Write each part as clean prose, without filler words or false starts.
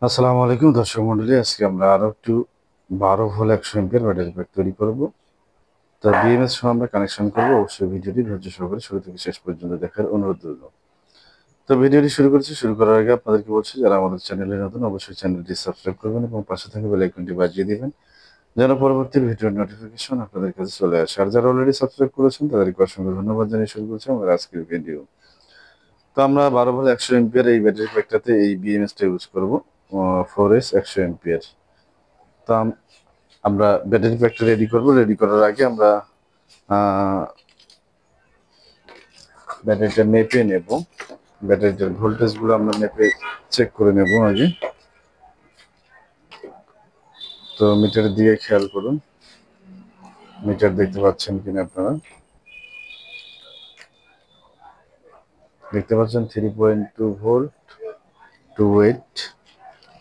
আসসালামু আলাইকুম দর্শক মন্ডলী, আজকে আমরা আরো একটু 12 ভোল্ট 100 এম্পিয়ার ব্যাটারি প্যাক তৈরি করব। তো বিএমএস সহ আমরা কানেকশন করব। অবশ্যই ভিডিওটি ধৈর্য সহকারে শুরু থেকে শেষ পর্যন্ত দেখার অনুরোধ রইল। তো ভিডিওটি শুরু করার আগে আপনাদেরকে বলছি, যারা আমাদের চ্যানেলে নতুন অবশ্যই চ্যানেলটি সাবস্ক্রাইব করবেন এবং পাশে থাকা বেল আইকনটি বাজিয়ে দিবেন, যেন পরবর্তী ভিডিওর নোটিফিকেশন আপনাদের কাছে চলে আসে। আর যারা অলরেডি সাবস্ক্রাইব করেছেন তাদেরকে অসংখ্য ধন্যবাদ জানিয়ে শুরু করছি আমাদের আজকের ভিডিও। তো আমরা 12 ভোল্ট 100 এম্পিয়ার এই ব্যাটারি প্যাকটাতে এই বিএমএসটা ইউজ করব, 4S 100 এম্পিয়ার। তো আমরা ব্যাটারি প্যাকটা রেডি করব। রেডি করার আগে আমরা ব্যাটারিটা মেপে নেব। ব্যাটারিটার ভোল্টেজগুলো আমরা মেপে চেক করে নেব আগে। তো মিটারের দিকে খেয়াল করুন, মিটার দেখতে পাচ্ছেন কিনা আপনারা। দেখতে পাচ্ছেন 3.2 ভোল্ট 28।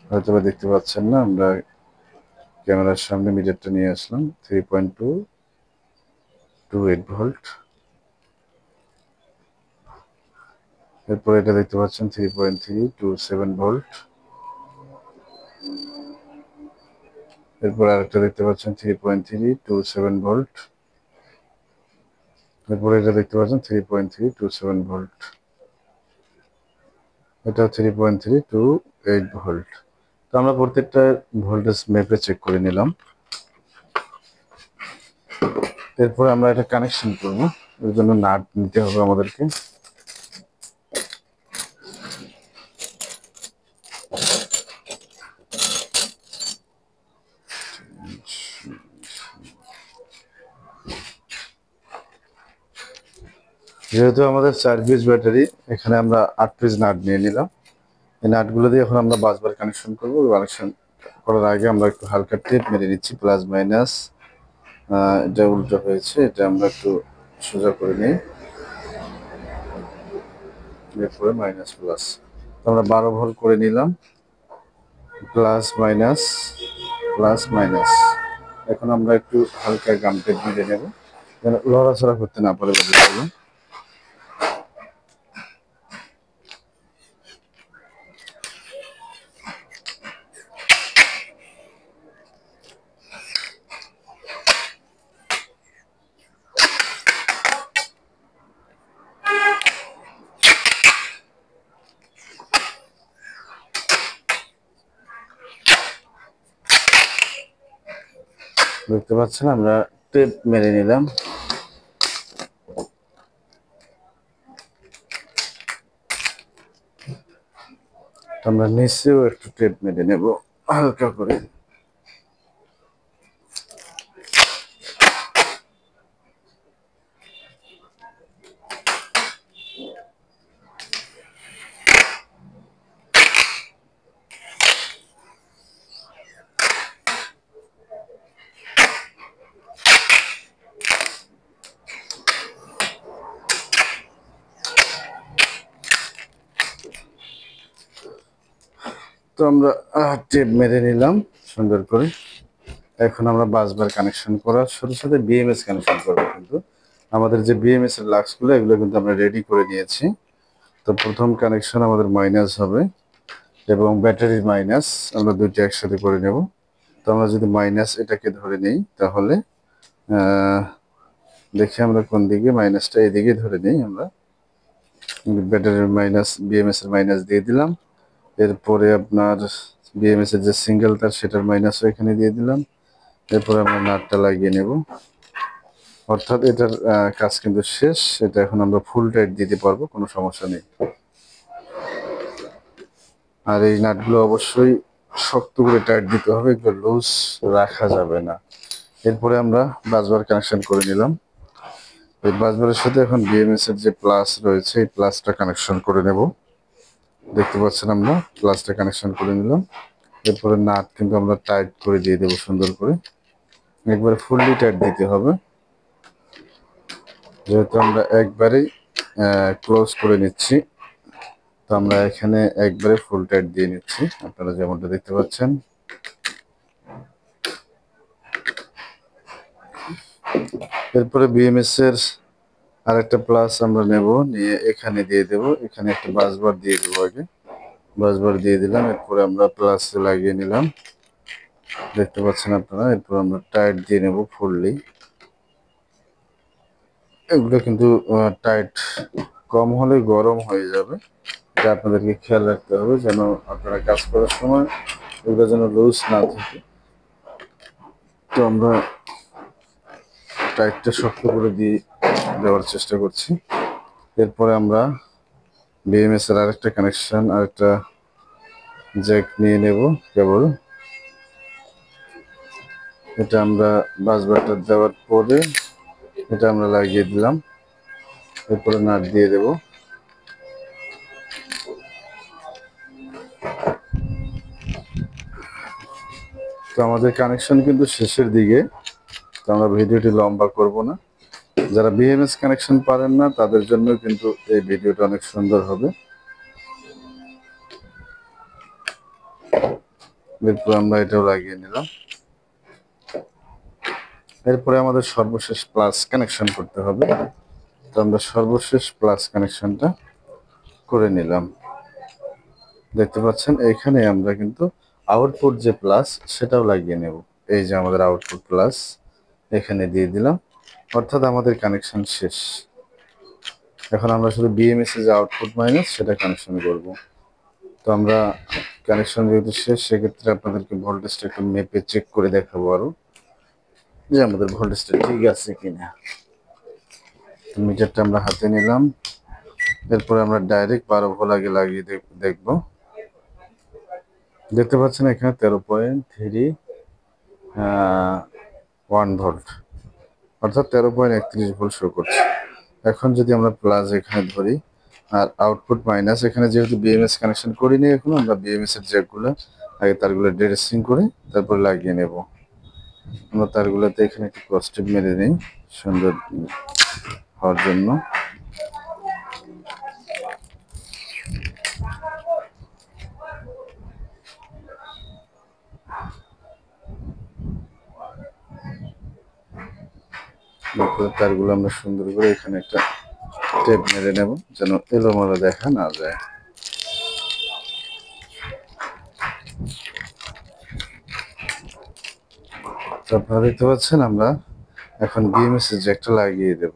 হয়তো বা দেখতে পাচ্ছেন না, আমরা ক্যামেরার সামনে মিটারটা নিয়ে আসলাম। 3.228 ভোল্ট। এরপর এটা দেখতে পাচ্ছেন 3.327 ভোল্ট। এরপর আরেকটা দেখতে পাচ্ছেন 3.327 ভোল্ট। এরপর এটা দেখতে পাচ্ছেন 3.327 ভোল্ট। এটা 3.328 ভোল্ট। তো আমরা প্রত্যেকটা ভোল্টেজ মেপে চেক করে নিলাম। এরপরে আমরা এটা কানেকশন করব। এর জন্য নাট নিতে হবে আমাদেরকে। যেহেতু আমাদের 4 পিস ব্যাটারি, এখানে আমরা 8 পিস নাট নিয়ে নিলাম। এই নাটগুলো দিয়ে এখন আমরা বাসবার কানেকশন করবো। কানেকশন করার আগে আমরা একটু হালকা টেপ মেরে নিচ্ছি, প্লাস মাইনাস। এটা উল্টো হয়েছে, এটা আমরা একটু সোজা করে নিই। এরপরে মাইনাস প্লাস আমরা 12 ভোল্ট করে নিলাম। Plus minus, plus minus. এখন আমরা একটু হালকা গাম টেপ মেরে নেব, যেন লড়াচড়া করতে না পারে ব্যাটারিগুলো। দেখতে পাচ্ছেন আমরা টেপ মেরে নিলাম। আমরা নিচেও একটু টেপ মেরে নেব হালকা করে। তো আমরা টেপ মেরে নিলাম সুন্দর করে। এখন আমরা বাসবার কানেকশন করার সাথে সাথে বিএমএস কানেকশন করবো। কিন্তু আমাদের যে বিএমএস এর লাক্সগুলো, এগুলো কিন্তু আমরা রেডি করে নিয়েছি। তো প্রথম কানেকশন আমাদের মাইনাস হবে এবং ব্যাটারির মাইনাস আমরা দুইটা একসাথে করে নেব। তো আমরা যদি মাইনাস এটাকে ধরে নিই, তাহলে দেখি আমরা কোন দিকে, মাইনাসটা এদিকে ধরে নিই আমরা। ব্যাটারির মাইনাস, বিএমএস এর মাইনাস দিয়ে দিলাম। এরপরে আপনার বিএমএস এর যে সিঙ্গেল তার, সেটার মাইনাসও এখানে দিয়ে দিলাম। এরপরে আমরা নাটটা লাগিয়ে নেব। অর্থাৎ এটার কাজ কিন্তু শেষ। এটা এখন আমরা ফুল টাইট দিতে পারবো, কোনো সমস্যা নেই। আর এই নাটগুলো অবশ্যই শক্ত করে টাইট দিতে হবে, এগুলো লুজ রাখা যাবে না। এরপরে আমরা বাসবার কানেকশন করে নিলাম। এই বাসবারের সাথে এখন বিএমএস এর যে প্লাস রয়েছে, এই প্লাসটা কানেকশন করে নেব। দেখতে পাচ্ছেন আমরা প্লাসটা কানেকশন করে নিলাম। এরপরে নাট কিন্তু আমরা টাইট করে দিয়ে দেবো সুন্দর করে, একবারে ফুললি টাইট দিতে হবে। যেহেতু আমরা একবারেই ক্লোজ করে নিচ্ছি, তো আমরা এখানে একবারে ফুল টাইট দিয়ে নিচ্ছি, আপনারা যেমনটা দেখতে পাচ্ছেন। এরপরে বিএমএস এর আরেকটা প্লাস আমরা নেব, নিয়ে এখানে দিয়ে দেব। এখানে একটা বাসবার দিয়ে দেবো আগে। বাসবার দিয়ে দিলাম। এরপরে আমরা প্লাসে লাগিয়ে নিলাম, দেখতে পাচ্ছেন আপনারা। এরপর আমরা টাইট দিয়ে নেব ফুললি। এগুলো কিন্তু টাইট কম হলে গরম হয়ে যাবে, এটা আপনাদেরকে খেয়াল রাখতে হবে যেন আপনারা কাজ করার সময় এগুলো যেন লুজ না থাকে। তো আমরা টাইটটা শক্ত করে দিয়ে দেওয়ার চেষ্টা করছি। এরপরে আমরা বিএমএস এর আরেকটা কানেকশন, আরেকটা জ্যাক নিয়ে নেব কেবল। এটা আমরা বাসবারটা দেওয়ার পরে এটা আমরা লাগিয়ে দিলাম। এরপরে নাট দিয়ে দেব। তো আমাদের কানেকশন কিন্তু শেষের দিকে, তো আমরা ভিডিওটি লম্বা করব না। যারা বিএমএস কানেকশন পারেন না তাদের জন্য কিন্তু এই ভিডিওটা অনেক সুন্দর হবে। এরপর আমরা এটাও লাগিয়ে নিলাম। এরপরে আমাদের সর্বশেষ প্লাস কানেকশন করতে হবে। তো আমরা সর্বশেষ প্লাস কানেকশনটা করে নিলাম। দেখতে পাচ্ছেন এখানে আমরা কিন্তু আউটপুট যে প্লাস সেটাও লাগিয়ে নেব। এই যে আমাদের আউটপুট প্লাস এখানে দিয়ে দিলাম, অর্থাৎ আমাদের কানেকশন শেষ। এখন আমরা শুধু বিএমএস এর যে আউটপুট মাইনাস সেটা কানেকশন করব। তো আমরা কানেকশন যেহেতু শেষ, সেক্ষেত্রে আপনাদেরকে ভোল্টেজটা একটু মেপে চেক করে দেখাবো আরো যে আমাদের ভোল্টেজটা ঠিক আছে কিনা। মিটারটা আমরা হাতে নিলাম। এরপরে আমরা ডাইরেক্ট 12 ভোল্ট আগে লাগিয়ে দেখব। দেখতে পাচ্ছেন এখানে 13.1 ভোল্ট, অর্থাৎ 13.31 ভোল্ট শো করছে। এখন যদি আমরা প্লাস এখানে ধরি আর আউটপুট মাইনাস, এখানে যেহেতু বিএমএস কানেকশন করিনি এখন, আমরা বিএমএস এর জ্যাকগুলো আগে তারগুলো ড্রেসিং করে তারপর লাগিয়ে নেব। আমরা তারগুলোতে এখানে একটু ক্রসস্টিপ মেরে নিই সুন্দর হওয়ার জন্য। তারগুলো আমরা সুন্দর করে এখানে একটা টেপ মেরে নেব যেন এলোমেলো দেখা না যায়। আপনারা দেখতে পাচ্ছেন আমরা এখন বিএমএস এর জ্যাকটা লাগিয়ে দেব।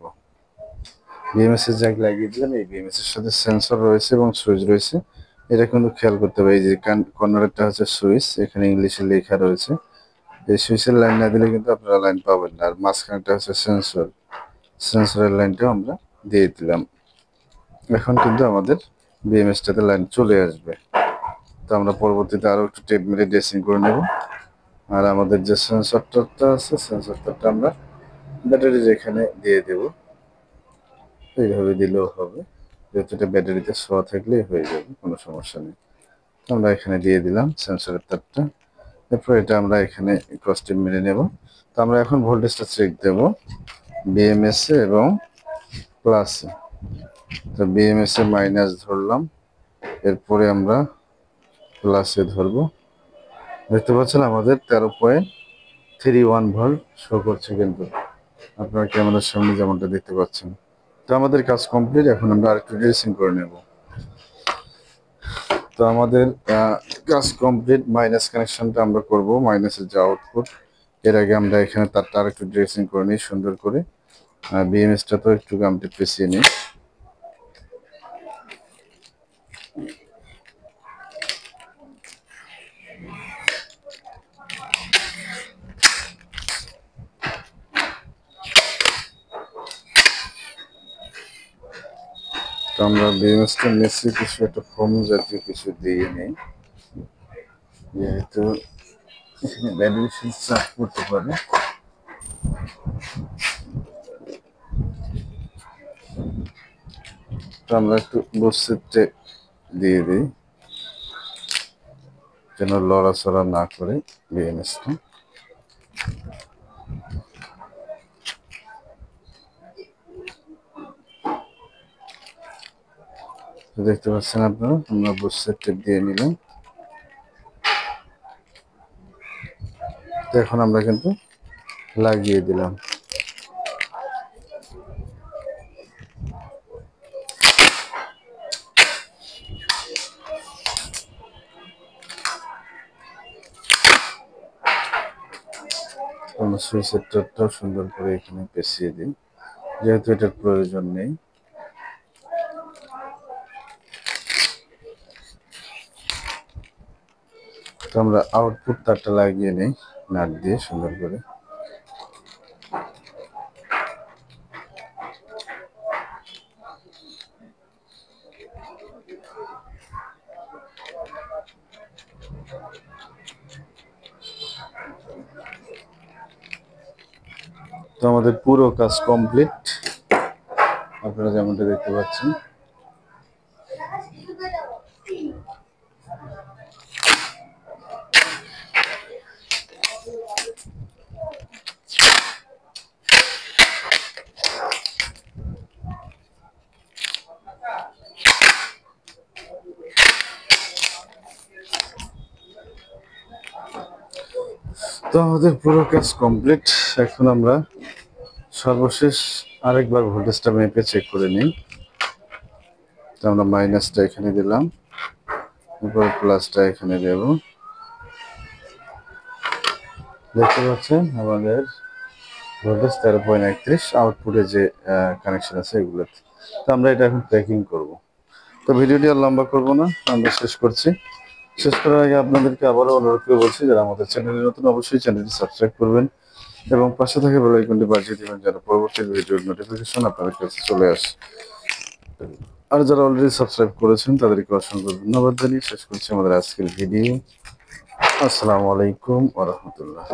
বিএমএস এর জ্যাক লাগিয়ে দিলাম। এই বিএমএস এর সাথে সেন্সর রয়েছে এবং সুইচ রয়েছে, এটা কিন্তু খেয়াল করতে হবে। এই যে কর্নারটা হচ্ছে সুইচ, এখানে ইংলিশে লেখা রয়েছে। এই সুইচের লাইন না দিলে কিন্তু আপনারা লাইন পাবেন না। আর মাঝখানটা হচ্ছে সেন্সর, সেন্সরের লাইনটাও আমরা দিয়ে দিলাম। এখন কিন্তু আমাদের বিএমএসটাতে লাইন চলে আসবে। তো আমরা পরবর্তীতে আরো একটু টেপ মেরে ড্রেসিং করে নেব। আর আমাদের যে সেন্সরটা আছে, সেন্সরটা আমরা ব্যাটারির এখানে দিয়ে দেব। এইভাবে দিলেও হবে, যেহেতু এটা ব্যাটারিতে শোয়া থাকলেই হয়ে যাবে, কোনো সমস্যা নেই। আমরা এখানে দিয়ে দিলাম সেন্সরের তারটা। এরপর এটা আমরা এখানে ক্রসস্টিপ মেরে নেব। তো আমরা এখন ভোল্টেজটা চেক দেব বিএমএস এ এবং প্লাসে। তো বিএমএস এ মাইনাস ধরলাম, এরপরে আমরা প্লাসে ধরবো। দেখতে পাচ্ছেন আমাদের 13.31 ভোল্ট শো করছে, কিন্তু আপনারা ক্যামেরার সামনে যেমনটা দেখতে পাচ্ছেন। তো আমাদের কাজ কমপ্লিট। এখন আমরা আরেকটু ড্রেসিং করে নেব। তো আমাদের কাজ কমপ্লিট। মাইনাস কানেকশনটা আমরা করব, মাইনাসের যে আউটপুট। এর আগে আমরা এখানে তারটা আরেকটু ড্রেসিং করে নিই সুন্দর করে। বিএমএসটা তো একটু গামটি পেঁচিয়ে নিই। তো আমরা বিএমএসটা নিচ্ছি কিছু একটা ফোম জাতীয় কিছু দিয়ে নিই, যেহেতু এখানে ব্যাটারি চার্জ করতে পারে। তো আমরা একটু বুস্টার দিয়ে দিই যেন লড়াচড়া না করে বিএমএসটা। দেখতে পাচ্ছেন আপনারা, আমরা বুস্টার টেপ দিয়ে নিলাম। তো এখন আমরা কিন্তু লাগিয়ে দিলাম। আমরা সুইচের তারটাও সুন্দর করে এখানে পেঁচিয়ে দিই, যেহেতু এটার প্রয়োজন নেই। তো আমরা আউটপুট তারটা লাগিয়ে নেই নাট দিয়ে সুন্দর করে। তো আমাদের পুরো কাজ কমপ্লিট, আপনারা যেমনটা দেখতে পাচ্ছেন। তো আমাদের পুরো কাজ কমপ্লিট। এখন আমরা সর্বশেষ আরেকবার ভোল্টেজটা মেপে চেক করে নিই। তো আমরা মাইনাসটা এখানে দিলাম, এরপর প্লাসটা এখানে দেব। দেখতে পাচ্ছেন আমাদের ভোল্টেজ 13.31, আউটপুটে যে কানেকশন আছে এগুলোতে। তো আমরা এটা এখন প্যাকিং করব। তো ভিডিওটি আর লম্বা করব না, আমরা শেষ করছি। শেষ করার আগে আপনাদেরকে আবারও অনুরোধ করে বলছি, যারা আমাদের চ্যানেলে নতুন অবশ্যই চ্যানেলটি সাবস্ক্রাইব করবেন এবং পাশে থাকা বেল আইকনটি বাজিয়ে দিবেন, যেন পরবর্তী ভিডিওর নোটিফিকেশন আপনাদের কাছে চলে আসে। আর যারা অলরেডি সাবস্ক্রাইব করেছেন তাদেরকে অসংখ্য ধন্যবাদ জানিয়ে শেষ করছি আমাদের আজকের ভিডিও। আসসালামু আলাইকুম ওয়া রাহমাতুল্লাহ।